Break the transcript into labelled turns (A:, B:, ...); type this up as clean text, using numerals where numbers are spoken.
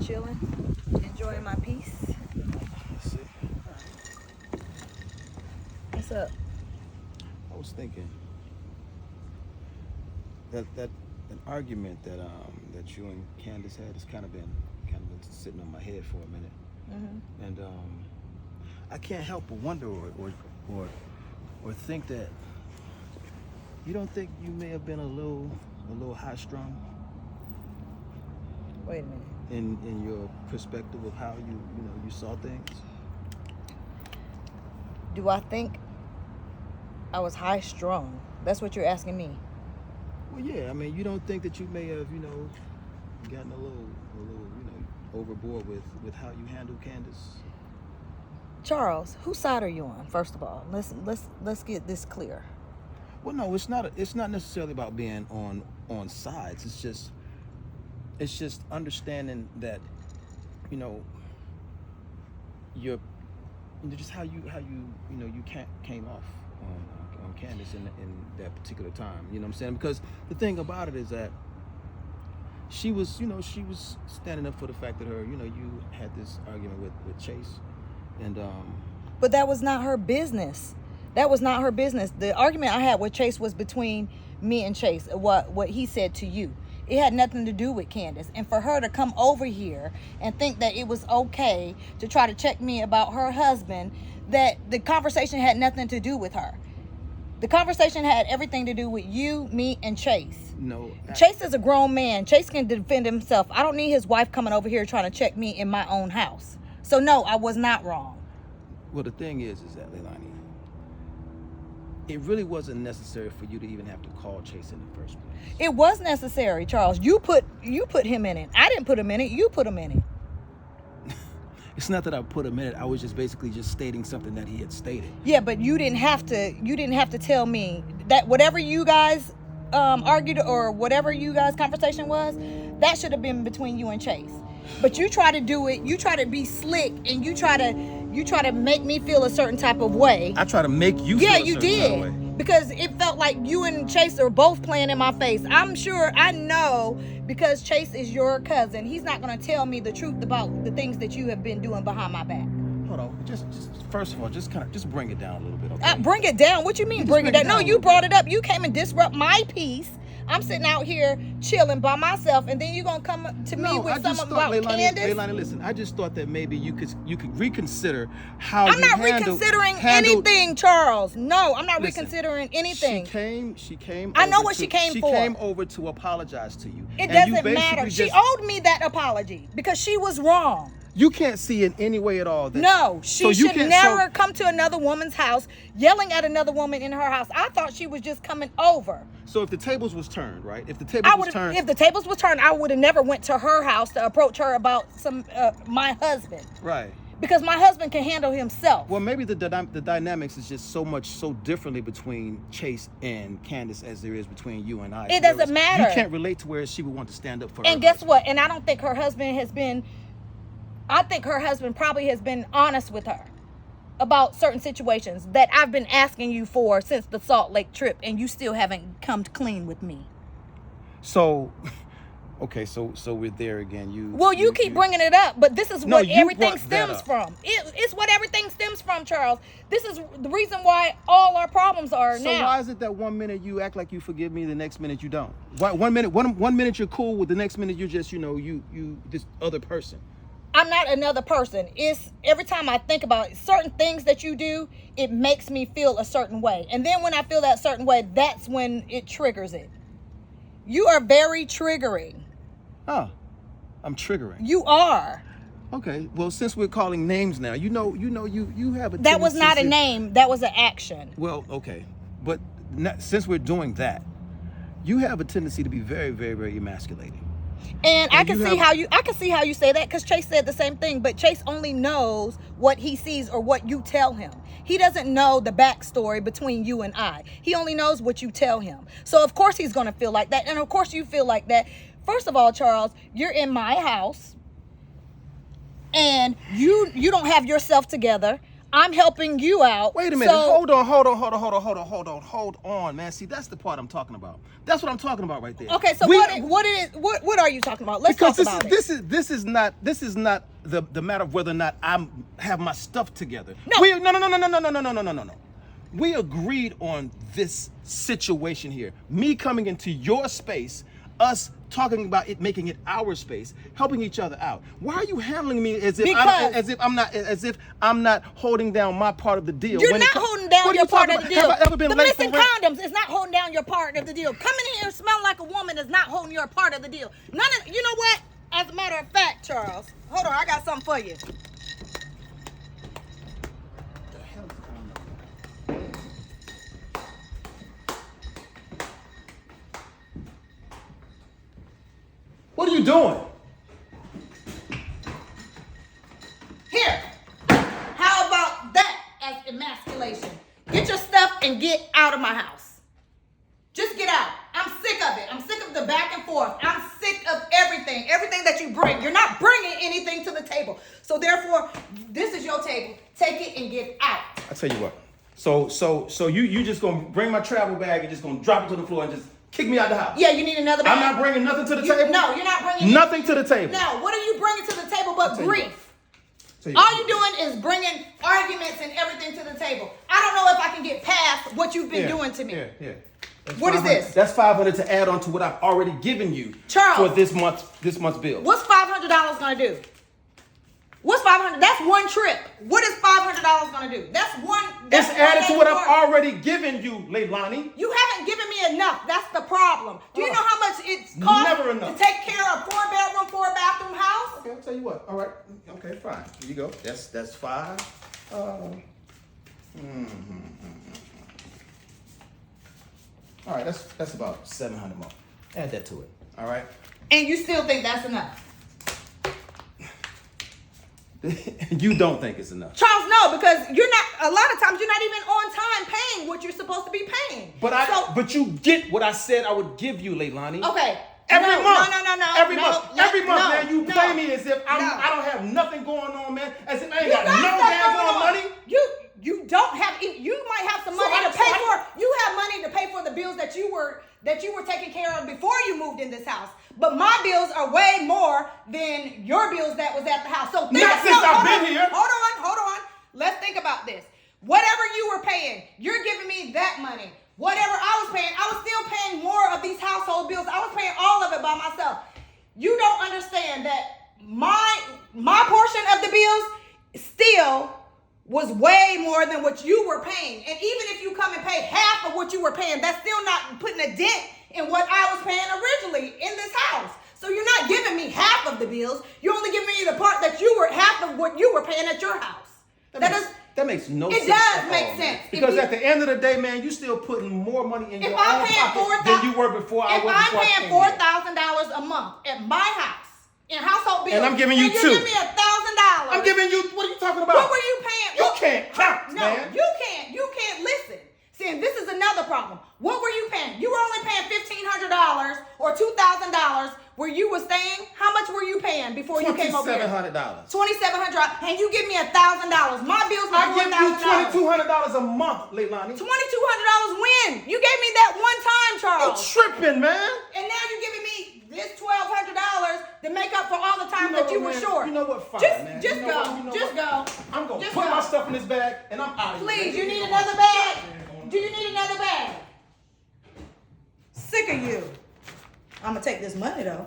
A: chilling, enjoying my peace.
B: Let's see.
A: What's up?
B: I was thinking that an argument that you and Candace had has kind of been sitting on my head for a minute, and I can't help but wonder or think that you don't think you may have been a little high strung.
A: Wait a minute.
B: In your perspective of how you saw things.
A: Do I think I was high strung? That's what you're asking me.
B: Well, yeah. I mean, you don't think that you may have gotten a little overboard with how you handled Candace?
A: Charles, whose side are you on? First of all, let's get this clear.
B: Well, no, it's not necessarily about being on sides. It's just understanding that you're just how you came off on Candace in that particular time. You know what I'm saying? Because the thing about it is that she was standing up for the fact that you had this argument with Chase, and
A: but that was not her business. That was not her business. The argument I had with Chase was between me and Chase. What he said to you. It had nothing to do with Candace. And for her to come over here and think that it was okay to try to check me about her husband, that the conversation had nothing to do with her. The conversation had everything to do with you, me, and Chase.
B: No.
A: Chase is a grown man. Chase can defend himself. I don't need his wife coming over here trying to check me in my own house. So no, I was not wrong.
B: Well, the thing is that, Leilani, it really wasn't necessary for you to even have to call Chase in the first place.
A: It was necessary, Charles. You put him in it. I didn't put him in it. You put him in it.
B: It's not that I put him in it. I was just stating something that he had stated.
A: Yeah, but you didn't have to tell me that whatever you guys argued or whatever you guys' conversation was, that should have been between you and Chase. But you try to do it. You try to be slick, and you try to make me feel a certain type of way.
B: I try to make you feel a certain type of way.
A: Because it felt like you and Chase are both playing in my face. I know because Chase is your cousin. He's not going to tell me the truth about the things that you have been doing behind my back.
B: Hold on. Just first of all, just bring it down a little bit, okay?
A: Bring it down? What you mean bring it down? No, you brought it up. You came and disrupt my peace. I'm sitting out here chilling by myself, and then you're gonna come to me with something about Candace?
B: Leilani, listen, I just thought that maybe you could reconsider how
A: I'm not reconsidering anything, Charles. No, I'm not reconsidering anything.
B: She came.
A: I know what she came for.
B: She came over to apologize to you.
A: It doesn't matter. She owed me that apology because she was wrong.
B: You can't see in any way at all that.
A: No, she should never come to another woman's house yelling at another woman in her house. I thought she was just coming over.
B: So if the tables was turned, right? If the tables was turned,
A: I would have never went to her house to approach her about my husband.
B: Right.
A: Because my husband can handle himself.
B: Well, maybe the dynamics is just so differently between Chase and Candace as there is between you and I.
A: It doesn't matter.
B: You can't relate to where she would want to stand up for her.
A: And guess what? And I don't think her husband has been. I think her husband probably has been honest with her about certain situations that I've been asking you for since the Salt Lake trip, and you still haven't come clean with me.
B: So, okay, so we're there again.
A: You keep bringing it up, but this is what everything stems from. It's what everything stems from, Charles. This is the reason why all our problems are now.
B: So why is it that 1 minute you act like you forgive me, the next minute you don't? Why 1 minute you're cool with, the next minute you're just you this other person?
A: I'm not another person. It's every time I think about certain things that you do, it makes me feel a certain way. And then when I feel that certain way, that's when it triggers it. You are very triggering.
B: Oh, I'm triggering.
A: You are.
B: Okay. Well, since we're calling names now, you have a tendency.
A: That was not a name. That was an action.
B: Well, okay. But since we're doing that, you have a tendency to be very, very, very emasculating.
A: And I can see how you say that, because Chase said the same thing, but Chase only knows what he sees or what you tell him. He doesn't know the backstory between you and I. He only knows what you tell him. So of course he's going to feel like that, and of course you feel like that. First of all, Charles, you're in my house, and you don't have yourself together. I'm helping you out.
B: Wait a minute.
A: So,
B: Hold on, man. See, that's the part I'm talking about. That's what I'm talking about right there.
A: okay, so what are you talking about? Let's talk about it.
B: This is not the matter of whether or not I have my stuff together.
A: No.
B: No. We agreed on this situation here. Me coming into your space, us talking about it, making it our space, helping each other out. Why are you handling me as if I'm not holding down my part of the deal?
A: You're not holding down your part of the deal.
B: Have I ever been
A: the
B: late
A: missing
B: for rent?
A: condoms is not holding down your part of the deal. Coming in here smelling like a woman is not holding your part of the deal. You know what? As a matter of fact, Charles, hold on, I got something for you.
B: What are you doing?
A: Here. How about that as emasculation? Get your stuff and get out of my house. Just get out. I'm sick of it. I'm sick of the back and forth. I'm sick of everything that you bring. You're not bringing anything to the table. So therefore, this is your table. Take it and get out.
B: I tell you what. So you just gonna bring my travel bag and just gonna drop it to the floor and just kick me out the house?
A: Yeah, you need another bag.
B: I'm not bringing nothing to the table?
A: No, you're not bringing
B: nothing to the table.
A: No, what are you bringing to the table but grief?
B: All
A: All you're doing is bringing arguments and everything to the table. I don't know if I can get past what you've been doing to me.
B: Yeah.
A: What is this?
B: That's $500 to add on to what I've already given you,
A: Charles,
B: for this month's bill.
A: What's $500 gonna do? What's $500? That's one trip. What is $500 gonna do? That's one.
B: It's added to what I've already given you, Leilani.
A: You haven't given me enough. That's the problem. Do you know how much it's cost
B: Never enough.
A: to take care of a 4-bedroom, 4-bathroom house?
B: Okay, I'll tell you what. All right. Okay, fine. Here you go. That's five. All right, that's about $700 more. Add that to it. All right.
A: And you still think that's enough?
B: You don't think it's enough?
A: Charles, no, because you're not. A lot of times you're not even on time paying what you're supposed to be paying.
B: But you get what I said I would give you, Leilani.
A: Okay.
B: Every month.
A: No.
B: Every month, man. You play me as if I don't have nothing going on, man. As if I ain't got no daggone money.
A: You don't have. You might have some money to pay for. You have money to pay for the bills that you were taking care of before you moved in this house. But my bills are way more than your bills that was at the house. So
B: I've been here.
A: Hold on. Let's think about this. Whatever you were paying, you're giving me that money. Whatever I was paying, I was still paying more of these household bills. I was paying all of it by myself. You don't understand that my portion of the bills still was way more than what you were paying. And even if you come and pay half of what you were paying, that's still not putting a dent in what I was paying originally in this house. So you're not giving me half of the bills. You're only giving me the part that half of what you were paying at your house.
B: That makes no sense.
A: It does make sense.
B: Because at the end of the day, man, you still putting more money in your own pocket than you were before I was.
A: If I'm paying $4,000 a month at my house in household bills,
B: and I'm giving you $2,000.
A: Give me $1,000.
B: I'm giving you. What are you talking about?
A: What were you paying?
B: You can't count,
A: no,
B: man.
A: You can't listen. See, and this is another problem. What were you paying? You were only paying $1,500 or $2,000 where you were staying. How much were you paying before you came over here?
B: $2,700.
A: $2,700, and you give me $1,000. My bills were $4,000.
B: I give you $2,200 a month, Leilani.
A: $2,200 when? You gave me that one time, Charles.
B: You're tripping, man.
A: And now you're giving me this $1,200 to make up for all the time that you were short.
B: You know what? Fine, man.
A: Just go.
B: I'm going to put my stuff in this bag, and I'm out of here.
A: Please, you need another bag? Do you need another bag? Sick of you. I'm going to take this money, though.